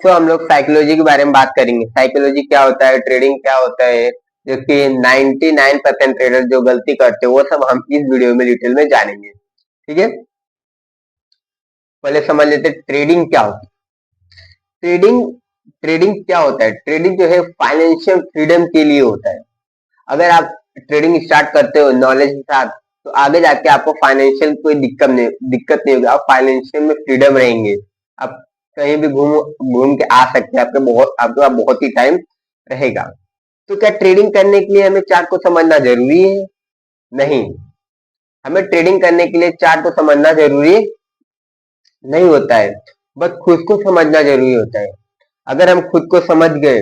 तो हम लोग साइकोलॉजी के बारे में बात करेंगे। साइकोलॉजी क्या होता है, ट्रेडिंग क्या होता है, जो कि 99% ट्रेडर जो गलती करते हैं वो सब हम इस वीडियो में डिटेल में जानेंगे। ठीक है, पहले समझ लेते हैं ट्रेडिंग क्या होता है। ट्रेडिंग ट्रेडिंग क्या होता है? ट्रेडिंग जो है फाइनेंशियल फ्रीडम के लिए होता है। अगर आप ट्रेडिंग स्टार्ट करते हो नॉलेज के साथ, तो आगे जाके आपको फाइनेंशियल कोई दिक्कत नहीं होगी। आप फाइनेंशियल में फ्रीडम रहेंगे। आप कहीं भी घूम घूम के आ सकते हैं। आपके पास बहुत ही टाइम रहेगा। तो क्या ट्रेडिंग करने के लिए हमें चार्ट को समझना जरूरी है? नहीं, हमें ट्रेडिंग करने के लिए चार्ट को समझना जरूरी नहीं होता है, बस खुद को समझना जरूरी होता है। अगर हम खुद को समझ गए,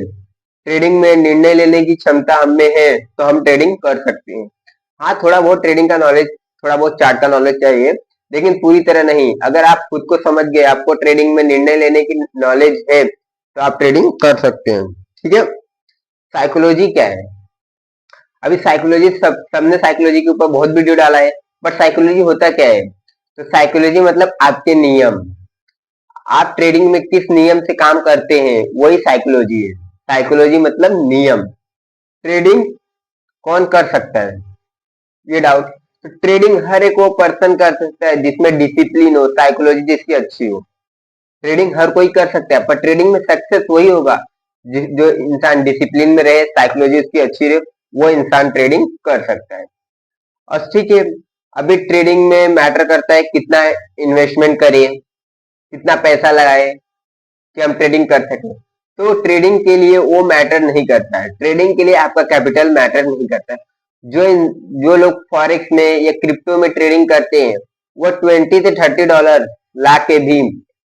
ट्रेडिंग में निर्णय लेने की क्षमता हमें है, तो हम ट्रेडिंग कर सकते हैं। हाँ, थोड़ा बहुत ट्रेडिंग का नॉलेज, थोड़ा बहुत चार्ट का नॉलेज चाहिए, लेकिन पूरी तरह नहीं। अगर आप खुद को समझ गए, आपको ट्रेडिंग में निर्णय लेने की नॉलेज है, तो आप ट्रेडिंग कर सकते हैं। ठीक है, साइकोलॉजी क्या है? अभी साइकोलॉजी सबने साइकोलॉजी के ऊपर बहुत वीडियो डाला है, बट साइकोलॉजी होता क्या है? तो साइकोलॉजी मतलब आपके नियम, आप ट्रेडिंग में किस नियम से काम करते हैं, वही साइकोलॉजी है। साइकोलॉजी मतलब नियम। ट्रेडिंग कौन कर सकता है, ये डाउट। तो ट्रेडिंग हर एक वो पर्सन कर सकता है जिसमें डिसिप्लिन हो, साइकोलॉजी जिसकी अच्छी हो। ट्रेडिंग हर कोई कर सकता है, पर ट्रेडिंग में सक्सेस वही होगा जो इंसान डिसिप्लिन में रहे, साइकोलॉजी उसकी अच्छी रहे, वो इंसान ट्रेडिंग कर सकता है। और ठीक है, अभी ट्रेडिंग में मैटर करता है कितना इन्वेस्टमेंट करें, कितना पैसा लगाए कि हम ट्रेडिंग कर सकें। तो ट्रेडिंग के लिए वो मैटर नहीं करता है। ट्रेडिंग के लिए आपका कैपिटल मैटर नहीं करता है। जो लोग फॉरेक्स में या क्रिप्टो में ट्रेडिंग करते हैं, वो 20 से $30 ला के भी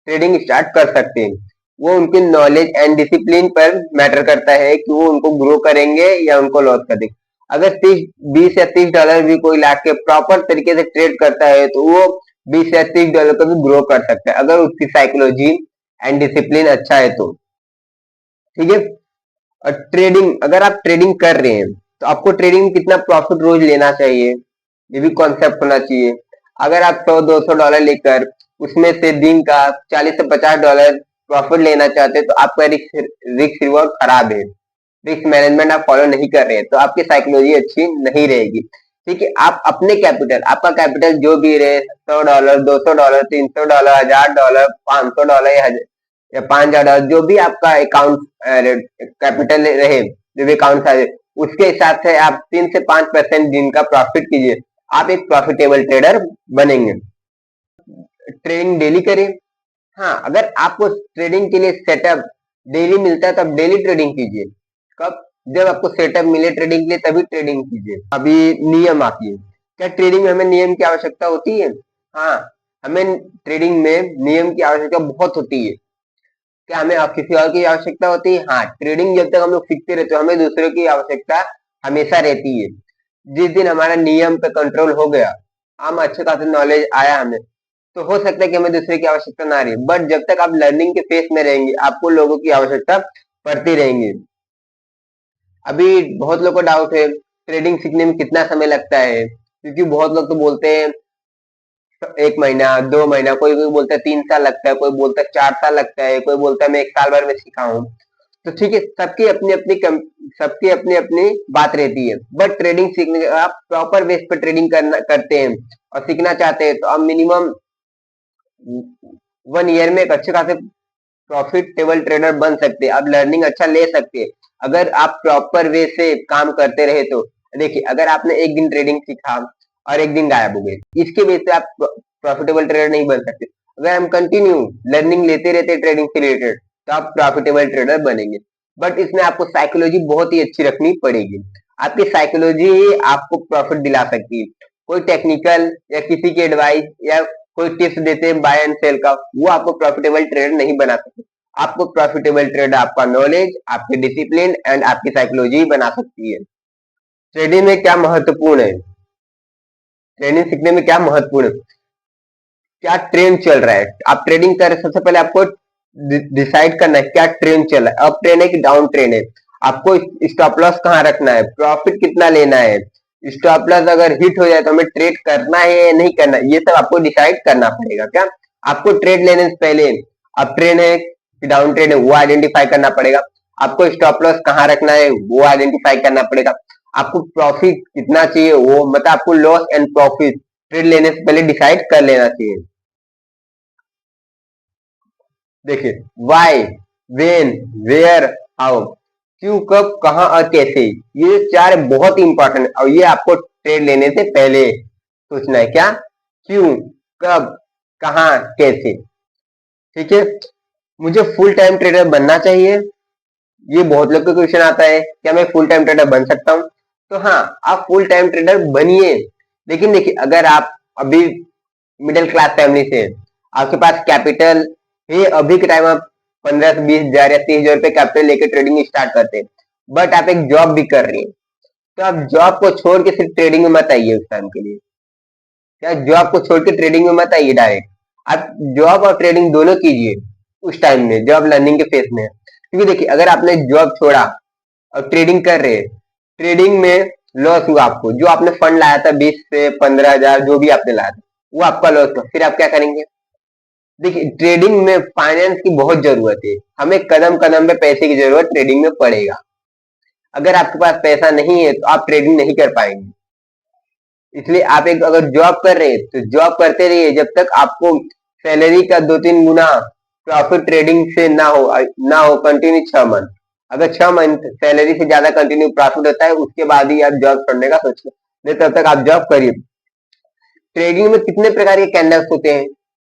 ट्रेडिंग स्टार्ट कर सकते हैं। वो उनके नॉलेज एंड डिसिप्लिन पर मैटर करता है कि वो उनको ग्रो करेंगे या उनको लॉस कर देंगे। अगर 20 या $30 भी कोई ला के प्रॉपर तरीके से ट्रेड करता है, तो वो 20 या $30 को भी ग्रो कर सकता है, अगर उसकी साइकोलॉजी एंड डिसिप्लिन अच्छा है तो। ठीक है, और ट्रेडिंग, अगर आप ट्रेडिंग कर रहे हैं, तो आपको ट्रेडिंग में कितना प्रॉफिट रोज लेना चाहिए, ये भी कॉन्सेप्ट होना चाहिए। अगर आप $100-200 लेकर उसमें से दिन का $40 से $50 प्रॉफिट लेना चाहते हैं, तो आपका रिस्क रिवॉर्ड खराब है। रिस्क मैनेजमेंट आप फॉलो नहीं कर रहे हैं, तो आपकी साइकोलॉजी अच्छी नहीं रहेगी। ठीक है, आप अपने कैपिटल, आपका कैपिटल जो भी रहे, $100, $200, $300, $1000, $500 या $5000, जो भी आपका अकाउंट कैपिटल रहे, जो भी अकाउंट है, उसके हिसाब से आप 3 से 5% दिन का प्रॉफिट कीजिए। आप एक प्रॉफिटेबल ट्रेडर बनेंगे। ट्रेडिंग डेली करें। हाँ, अगर आपको ट्रेडिंग के लिए सेटअप डेली मिलता है, तो आप डेली ट्रेडिंग कीजिए। कब? जब आपको सेटअप मिले ट्रेडिंग के लिए, तभी ट्रेडिंग कीजिए। अभी नियम आती है, क्या ट्रेडिंग में हमें नियम की आवश्यकता होती है? हाँ, हमें ट्रेडिंग में नियम की आवश्यकता बहुत होती है। क्या हमें किसी और की आवश्यकता होती है? हाँ, ट्रेडिंग जब तक हम लोग सीखते रहते हैं, हमें दूसरों की आवश्यकता हमेशा रहती है। जिस दिन हमारा नियम पे कंट्रोल हो गया, हम अच्छे खासे नॉलेज आया हमें, तो हो सकता है कि हमें दूसरे की आवश्यकता ना रही। बट जब तक आप लर्निंग के फेस में रहेंगे, आपको लोगों की आवश्यकता पड़ती रहेंगी। अभी बहुत लोगों को डाउट है ट्रेडिंग सीखने में कितना समय लगता है, क्योंकि बहुत लोग तो बोलते हैं 1 महीना 2 महीना, कोई कोई बोलता है 3 साल लगता है, कोई बोलता है 4 साल लगता है, कोई बोलता है मैं 1 साल भर में सीखा हूँ। तो ठीक है, सबकी अपनी अपनी बात रहती है। बट ट्रेडिंग सीखने के, आप प्रॉपर बेस पर ट्रेडिंग करते हैं और सीखना चाहते हैं, तो आप मिनिमम 1 ईयर में एक अच्छे खासे प्रॉफिटेबल ट्रेडर बन सकते हैं। आप लर्निंग अच्छा ले सकते हैं, अगर आप प्रॉपर वे से काम करते रहे तो। देखिए, अगर आपने एक दिन ट्रेडिंग सीखा और एक दिन गायब हो गए, इसके बेस पे आप प्रॉफिटेबल ट्रेडर नहीं बन सकते। अगर हम कंटिन्यू लर्निंग लेते रहते ट्रेडिंग से रिलेटेड, तो आप प्रॉफिटेबल ट्रेडर बनेंगे। बट इसमें आपको साइकोलॉजी बहुत ही अच्छी रखनी पड़ेगी। आपकी साइकोलॉजी ही आपको प्रॉफिट दिला सकती है। कोई टेक्निकल या किसी की एडवाइस या कोई टिप्स देते हैं बाय एंड सेल का, वो आपको प्रॉफिटेबल ट्रेडर नहीं बना सकते। आपको प्रॉफिटेबल ट्रेडर आपका नॉलेज, आपकी डिसिप्लिन एंड आपकी साइकोलॉजी बना सकती है। ट्रेडिंग में क्या महत्वपूर्ण है? ट्रेडिंग सीखने में क्या महत्वपूर्ण है? क्या ट्रेंड चल रहा है? आप ट्रेडिंग कर रहे, सबसे पहले आपको डिसाइड करना है क्या ट्रेंड चल रहा है। अप ट्रेंड है कि डाउन ट्रेंड है? आपको स्टॉप लॉस कहाँ रखना है, प्रॉफिट कितना लेना है। स्टॉप लॉस अगर हिट हो जाए तो हमें ट्रेड करना है या नहीं करना, ये सब आपको डिसाइड करना पड़ेगा। क्या आपको ट्रेड लेने से पहले अप ट्रेंड है कि डाउन ट्रेड है वो आइडेंटिफाई करना पड़ेगा, आपको स्टॉप लॉस कहाँ रखना है वो आइडेंटिफाई करना पड़ेगा, आपको प्रॉफिट कितना चाहिए वो मतलब आपको लॉस एंड प्रॉफिट ट्रेड लेने से पहले डिसाइड कर लेना चाहिए। देखिए वाई, वेन, वेयर, हाउ, क्यों, कब, कहां और कैसे, ये चार बहुत इंपॉर्टेंट और ये आपको ट्रेड लेने से पहले सोचना है। क्या? क्यों, कब, कहां, कैसे। ठीक है, मुझे फुल टाइम ट्रेडर बनना चाहिए, ये बहुत लोग का क्वेश्चन आता है, क्या मैं फुल टाइम ट्रेडर बन सकता हूँ? तो हाँ, आप फुल टाइम ट्रेडर बनिए, लेकिन देखिए अगर आप अभी मिडिल क्लास फैमिली से हैं, आपके पास कैपिटल है, अभी के टाइम आप 15 से 20 हजार या 30 हजार रुपए कैपिटल लेकर ट्रेडिंग स्टार्ट करते हैं, बट आप एक जॉब भी कर रही हैं, तो आप जॉब को छोड़ के सिर्फ ट्रेडिंग में मत आइए उस टाइम के लिए। क्या जॉब को छोड़ के ट्रेडिंग में मत आइए डायरेक्ट, आप जॉब और ट्रेडिंग दोनों कीजिए उस टाइम में, जॉब लर्निंग के फेस में। क्योंकि देखिए अगर आपने जॉब छोड़ा और ट्रेडिंग कर रहे हैं, ट्रेडिंग में लॉस हुआ, आपको जो आपने फंड लाया था 20 से 15 हजार जो भी आपने लाया था वो आपका लॉस हुआ, फिर आप क्या करेंगे? देखिए ट्रेडिंग में फाइनेंस की बहुत जरूरत है, हमें कदम कदम पे पैसे की जरूरत ट्रेडिंग में पड़ेगा। अगर आपके पास पैसा नहीं है तो आप ट्रेडिंग नहीं कर पाएंगे। इसलिए आप एक अगर जॉब कर रहे हैं तो जॉब करते रहिए जब तक आपको सैलरी का 2-3 गुना प्रॉफिट ट्रेडिंग से ना हो कंटिन्यू 6 मंथ। अगर 6 मंथ सैलरी से ज्यादा कंटिन्यू प्रॉफिट होता है उसके बाद ही आप जॉब छोड़ने का सोचिए, नहीं तब तक आप जॉब करिए। ट्रेडिंग में कितने प्रकार के कैंडल्स होते हैं?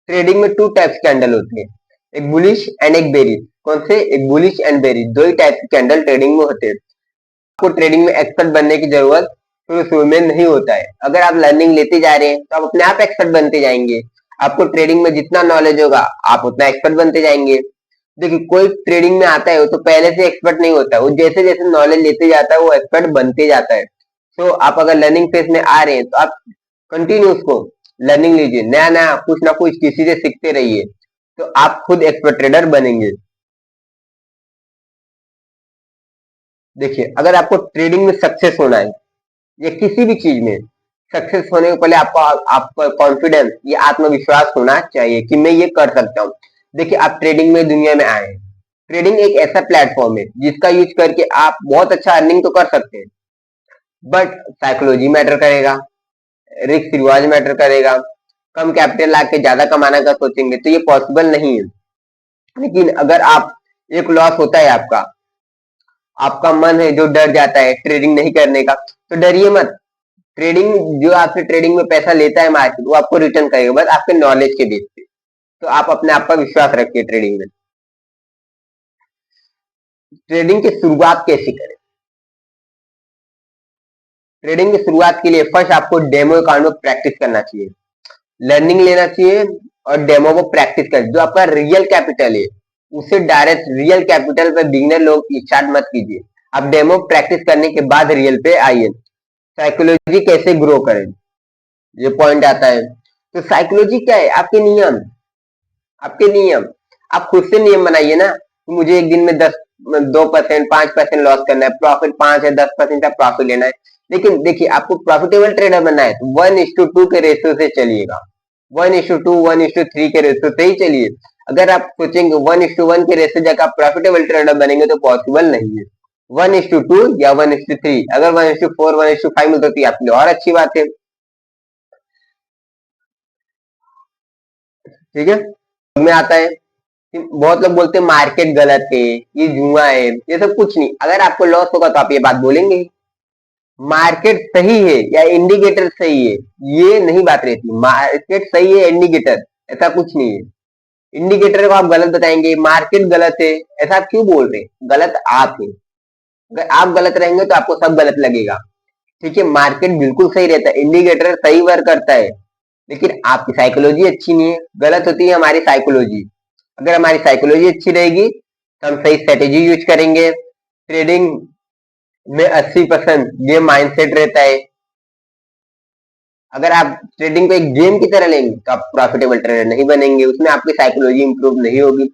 ट्रेडिंग में 2 टाइप्स कैंडल होते हैं, एक बुलिश एंड एक बेरिश। कौन से? एक बुलिश एंड बेरिश, दो ही टाइप के कैंडल ट्रेडिंग में होते हैं। आपको ट्रेडिंग में एक्सपर्ट बनने की जरूरत शुरू में नहीं होता है, अगर आप लर्निंग लेते जा रहे हैं तो आप अपने आप एक्सपर्ट बनते जाएंगे। आपको ट्रेडिंग में जितना नॉलेज होगा आप उतना एक्सपर्ट बनते जाएंगे। देखिए कोई ट्रेडिंग में आता है वो तो पहले से एक्सपर्ट नहीं होता, वो जैसे जैसे नॉलेज लेते जाता है वो एक्सपर्ट बनते जाता है। तो आप अगर लर्निंग फेज में आ रहे हैं तो आप कंटिन्यू उसको लर्निंग लीजिए, नया नया कुछ ना कुछ किसी से सीखते रहिए, तो आप खुद एक्सपर्ट ट्रेडर बनेंगे। देखिए अगर आपको ट्रेडिंग में सक्सेस होना है या किसी भी चीज में सक्सेस होने के पहले आपको आपका कॉन्फिडेंस या आत्मविश्वास होना चाहिए कि मैं ये कर सकता हूँ। देखिए आप ट्रेडिंग में दुनिया में आए हैं, ट्रेडिंग एक ऐसा प्लेटफॉर्म है जिसका यूज करके आप बहुत अच्छा अर्निंग तो कर सकते हैं, बट साइकोलॉजी मैटर करेगा, रिस्क रिवाज मैटर करेगा। कम कैपिटल ला के ज्यादा कमाने का सोचेंगे तो ये पॉसिबल नहीं है। लेकिन अगर आप एक लॉस होता है आपका, आपका मन है जो डर जाता है ट्रेडिंग नहीं करने का, तो डरिए मत। ट्रेडिंग जो आपसे ट्रेडिंग में पैसा लेता है मार्केट वो आपको रिटर्न करेगा, बस आपके नॉलेज के बेस पे। तो आप अपने आप पर विश्वास रखिए ट्रेडिंग में। ट्रेडिंग की शुरुआत कैसे करें? ट्रेडिंग की शुरुआत के लिए फर्स्ट आपको डेमो अकाउंट में प्रैक्टिस करना चाहिए, लर्निंग लेना चाहिए और डेमो को प्रैक्टिस करें। जो आपका रियल कैपिटल है उसे डायरेक्ट रियल कैपिटल पे बिगिनर लोग स्टार्ट मत कीजिए, आप डेमो प्रैक्टिस करने के बाद रियल पे आइए। साइकोलॉजी कैसे ग्रो करें, ये पॉइंट आता है। तो साइकोलॉजी क्या है? आपके नियम, आपके नियम। आप खुद से नियम बनाइए ना कि मुझे एक दिन में 2%, 5% लॉस करना है, प्रॉफिट 5 या 10% का प्रॉफिट लेना है। लेकिन देखिए आपको प्रॉफिटेबल ट्रेडर बनना है तो 1:2 के रेशियो से चलिएगा, 1:2, 1:3 के रेशियो से ही चलिए। अगर आप सोचेंगे 1:1 के रेशियो जगह आप प्रॉफिटेबल ट्रेडर बनेंगे तो पॉसिबल नहीं है। 1:2 या 1:3, अगर 1:4, 1:5 मिलता तो आपके लिए और अच्छी बात है। ठीक है, में आता है कि बहुत लोग बोलते हैं मार्केट गलत है, ये जुआ है, ये सब कुछ नहीं। अगर आपको लॉस होगा तो आप ये बात बोलेंगे। मार्केट सही है या इंडिकेटर सही है ये नहीं बात रहती, मार्केट सही है इंडिकेटर ऐसा कुछ नहीं है। इंडिकेटर को आप गलत बताएंगे, मार्केट गलत है, ऐसा आप क्यों बोल रहे हैं? गलत आप है, अगर आप गलत रहेंगे तो आपको सब गलत लगेगा। ठीक है, मार्केट बिल्कुल सही रहता है, इंडिकेटर सही वर्क करता है, लेकिन आपकी साइकोलॉजी अच्छी नहीं है, गलत होती है हमारी साइकोलॉजी। अगर हमारी साइकोलॉजी अच्छी रहेगी तो हम सही स्ट्रेटेजी यूज करेंगे। ट्रेडिंग में 80% गेम माइंडसेट रहता है। अगर आप ट्रेडिंग को एक गेम की तरह लेंगे तो आप प्रॉफिटेबल ट्रेडर नहीं बनेंगे, उसमें आपकी साइकोलॉजी इंप्रूव नहीं होगी।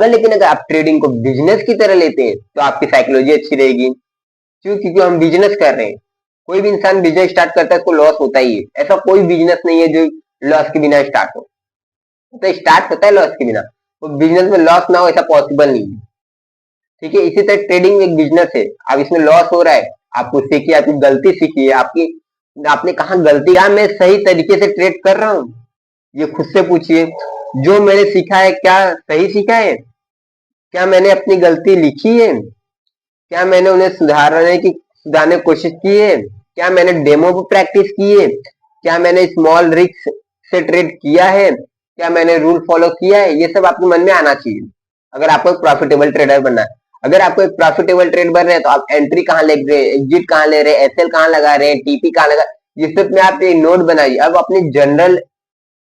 लेकिन अगर आप ट्रेडिंग को बिजनेस की तरह लेते हैं तो आपकी साइकोलॉजी अच्छी रहेगी। क्यों? क्योंकि हम बिजनेस कर रहे हैं। कोई भी इंसान बिजनेस स्टार्ट करता है उसको लॉस होता ही है, ऐसा कोई बिजनेस नहीं है जो लॉस के बिना स्टार्ट हो, तो स्टार्ट होता है लॉस के बिना। बिजनेस में लॉस ना हो ऐसा पॉसिबल नहीं है। ठीक है, इसी तरह ट्रेडिंग एक बिजनेस है। अब इसमें लॉस हो रहा है, आपको सीखिए, आपकी गलती सीखिए, आपकी आपने कहा गलती, क्या मैं सही तरीके से ट्रेड कर रहा हूँ, ये खुद से पूछिए। जो मैंने सीखा है क्या सही सीखा है, क्या मैंने अपनी गलती लिखी है, क्या मैंने उन्हें सुधारने की कोशिश की है, क्या मैंने डेमो पर प्रैक्टिस की है, क्या मैंने स्मॉल रिस्क से ट्रेड किया है, क्या मैंने रूल फॉलो किया है, ये सब आपके मन में आना चाहिए अगर आपको एक प्रॉफिटेबल ट्रेडर बनना है। अगर आपको एक प्रॉफिटेबल ट्रेड बन रहे हैं तो आप एंट्री कहाँ ले रहे हैं, एग्जिट कहाँ ले रहे हैं, एसएल कहाँ लगा रहे हैं, टीपी कहाँ लगा, ये सब में आप एक नोट बनाइए। अब अपनी जनरल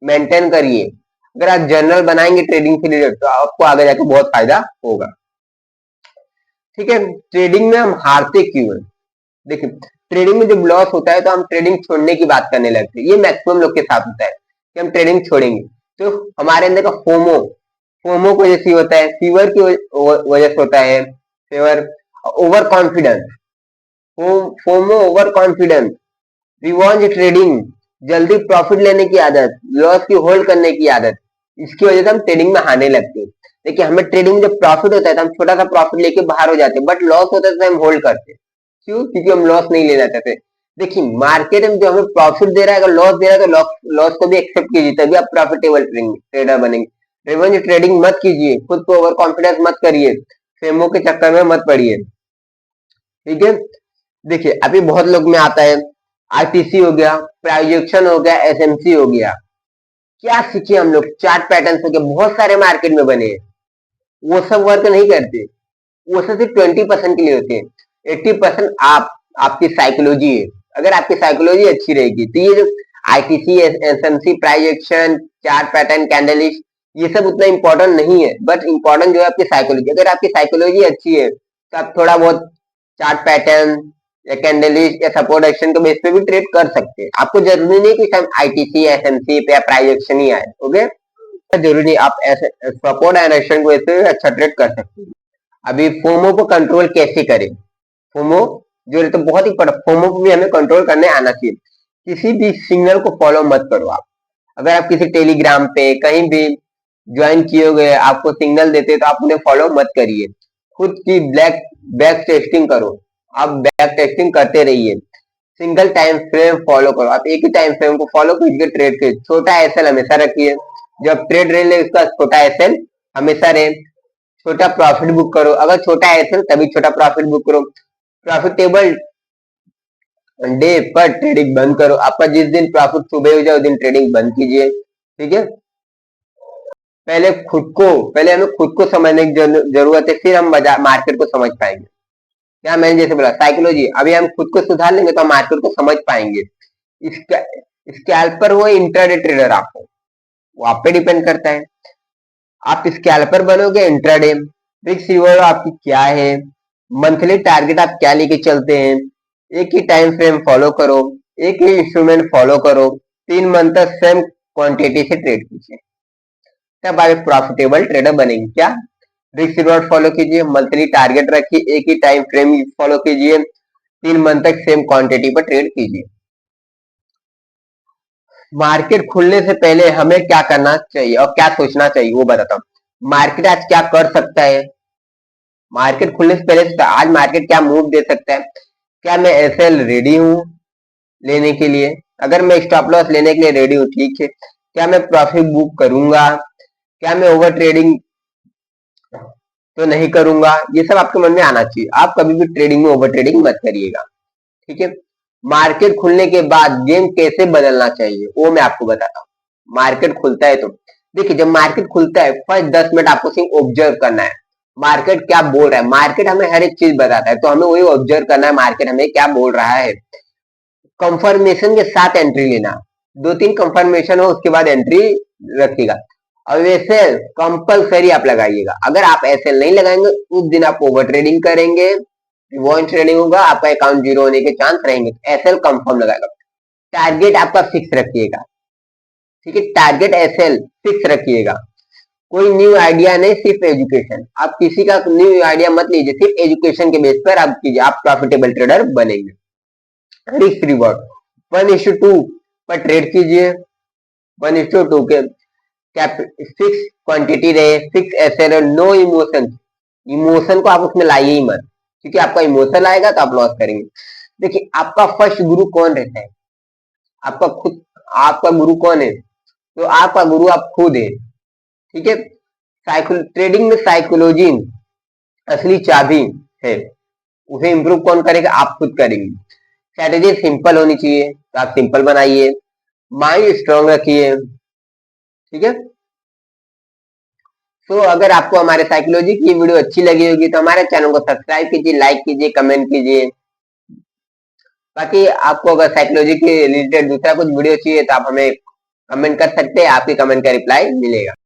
मेंटेन करिए। अगर आप जनरल बनाएंगे ट्रेडिंग से रिलेटेड तो आपको आगे जाके बहुत फायदा होगा। ठीक है, ट्रेडिंग में हम हारते क्यों हैं? देखिए, ट्रेडिंग में जब लॉस होता है तो हम ट्रेडिंग छोड़ने की बात करने लगते हैं। ये मैक्सिमम लोग के साथ होता है कि हम ट्रेडिंग छोड़ेंगे, तो हमारे अंदर का फोमो फोमो की वजह से होता है, फीवर की वजह से होता है, फेवर, over confidence, FOMO over confidence, revenge trading, जल्दी प्रॉफिट लेने की आदत, लॉस की होल्ड करने की आदत, इसकी वजह से हम ट्रेडिंग में हारने लगते हैं। देखिए, हमें ट्रेडिंग में जब प्रॉफिट होता है तो हम छोटा सा प्रॉफिट लेके बाहर हो जाते हैं, बट लॉस होता है तो हम होल्ड करते हैं। क्यों? क्योंकि हम लॉस नहीं लेना चाहते। देखिए, मार्केट में जो हमें प्रॉफिट दे रहा है, अगर लॉस दे रहा है तो लॉस को भी एक्सेप्ट कीजिए, तभी आप प्रॉफिटेबल ट्रेडर बनेंगे। रिवेंज ट्रेडिंग मत कीजिए, खुद को ओवर कॉन्फिडेंस मत करिए, फेमो के चक्कर में मत पड़िए। ठीक है, देखिए अभी बहुत लोग में आता है, आरटीसी हो गया, प्राइजेक्शन हो गया, एसएमसी हो गया, क्या सीखे हम लोग, चार्ट पैटर्न हो गया, बहुत सारे मार्केट में बने हैं, वो सब वर्क नहीं करते। वो सब सिर्फ 20% के लिए होते हैं। 80% आपकी साइकोलॉजी है। अगर आपकी साइकोलॉजी अच्छी रहेगी तो ये जो ITC, SMC, price action, chart pattern, candlestick, ये सब उतना इंपॉर्टेंट नहीं है, बट इंपॉर्टेंट जो है आपकी साइकोलॉजी। अगर आपकी साइकोलॉजी अच्छी है तो आप थोड़ा बहुत चार्ट पैटर्न या कैंडलिस्ट या सपोर्ट एक्शन के बेस पे भी ट्रेड कर सकते हैं। आपको जरूरी नहीं कि सब आईटीसी, एसएमसी पे या प्राइस एक्शन ही आए। ओके, जरूरी नहीं, आप ऐसे सपोर्ट एंड एक्शन को ऐसे अच्छा ट्रेड कर सकते हैं। अभी फोमो को कंट्रोल कैसे करें? फोमो जो है तो बहुत ही फोमो को भी हमें कंट्रोल करने आना चाहिए। किसी भी सिग्नल को फॉलो मत करो आप। अगर आप किसी टेलीग्राम पे कहीं भी ज्वाइन किए गए आपको सिग्नल देते तो आप उन्हें फॉलो मत करिए। खुद की बैक टेस्टिंग करो, आप बैक टेस्टिंग करते रहिए। सिंगल टाइम फ्रेम फॉलो करो, आप एक ही टाइम फ्रेम को फॉलो कीजिए ट्रेड के। छोटा एसएल हमेशा रखिए, जब ट्रेड रहे उसका छोटा एसएल हमेशा रहे। छोटा प्रॉफिट बुक करो, अगर छोटा एसएल तभी छोटा प्रॉफिट बुक करो। प्रॉफिटेबल डे पर ट्रेडिंग बंद करो। आपका जिस दिन प्रॉफिट सुबह हो जाए उस दिन ट्रेडिंग बंद कीजिए। ठीक है, पहले हमें खुद को समझने की जरूरत है, फिर हम मार्केट को समझ पाएंगे। क्या मैंने जैसे बोला साइकोलॉजी, अभी हम खुद को सुधार लेंगे तो हम मार्केट को समझ पाएंगे। स्कैल्पर हो इंट्राडे ट्रेडर, आपको वो आप पे डिपेंड करता है। आप स्कैल्पर बनोगे इंट्राडे, रिस्क रिवॉर्ड आपकी क्या है, मंथली टारगेट आप क्या लेके चलते हैं, एक ही टाइम फ्रेम फॉलो करो, एक ही इंस्ट्रूमेंट फॉलो करो, 3 मंथ तक सेम क्वांटिटी से ट्रेड कीजिए, तब आप एक प्रॉफिटेबल ट्रेडर बनेंगे। क्या? रिस्क रिवॉर्ड फॉलो कीजिए, मंथली टारगेट रखिए, एक ही टाइम फ्रेम फॉलो कीजिए, 3 मंथ तक सेम क्वांटिटी पर ट्रेड कीजिए। मार्केट खुलने से पहले हमें क्या करना चाहिए और क्या सोचना चाहिए वो बताता हूँ। मार्केट आज क्या कर सकता है, मार्केट खुलने से पहले से आज मार्केट क्या मूव दे सकता है, क्या मैं एसएल रेडी हूँ लेने के लिए, अगर मैं स्टॉप लॉस लेने के लिए रेडी हूँ ठीक है, क्या मैं प्रॉफिट बुक करूंगा, क्या मैं ओवर ट्रेडिंग तो नहीं करूंगा, ये सब आपके मन में आना चाहिए। आप कभी भी ट्रेडिंग में ओवर ट्रेडिंग मत करिएगा। ठीक है, मार्केट खुलने के बाद गेम कैसे बदलना चाहिए वो मैं आपको बताता हूँ। मार्केट खुलता है तो देखिए, जब मार्केट खुलता है फर्स्ट 10 मिनट आपको सिर्फ ऑब्जर्व करना है, मार्केट क्या बोल रहा है। मार्केट हमें हर एक चीज बताता है तो हमें वही ऑब्जर्व करना है, मार्केट हमें क्या बोल रहा है। कंफर्मेशन के साथ एंट्री लेना, 2-3 कंफर्मेशन हो उसके बाद एंट्री रखिएगा। और वैसे कंपलसरी आप लगाइएगा, अगर आप ऐसे नहीं लगाएंगे उस दिन आप ओवर ट्रेडिंग करेंगे, रिवॉर्ड ट्रेडिंग होगा, आपका अकाउंट जीरो होने के चांस रहेंगे। एसएल कंफर्म लगाएगा। टारगेट आपका फिक्स रखिएगा। ठीक है, टारगेट एसएल फिक्स रखिएगा। कोई न्यू आइडिया नहीं, सिर्फ एजुकेशन। आप किसी का न्यू आइडिया मत लीजिए, सिर्फ एजुकेशन के बेस पर आप कीजिए, आप प्रॉफिटेबल ट्रेडर बनेंगे। रिस्क रिवॉर्ड 1:2 पर ट्रेड कीजिए, 1:2 के फिक्स क्वांटिटी रहे, फिक्स ऐसे रहे, नो इमोशन। इमोशन को आप उसमें लाइए ही मत, क्योंकि आपका इमोशन आएगा तो आप लॉस करेंगे। देखिए आपका फर्स्ट गुरु कौन रहता है? आपका खुद। आपका गुरु कौन है? तो आपका गुरु आप खुद है। ठीक है। ट्रेडिंग में साइकोलॉजी असली चाबी है। उसे इंप्रूव कौन करेगा? आप खुद करेंगे। स्ट्रेटेजी सिंपल होनी चाहिए तो आप सिंपल बनाइए, माइंड स्ट्रांग रखिए। ठीक है। तो अगर आपको हमारे साइकोलॉजी की वीडियो अच्छी लगी होगी तो हमारे चैनल को सब्सक्राइब कीजिए, लाइक कीजिए, कमेंट कीजिए। बाकी आपको अगर साइकोलॉजी के रिलेटेड दूसरा कुछ वीडियो चाहिए तो आप हमें कमेंट कर सकते हैं, आपके कमेंट का रिप्लाई मिलेगा।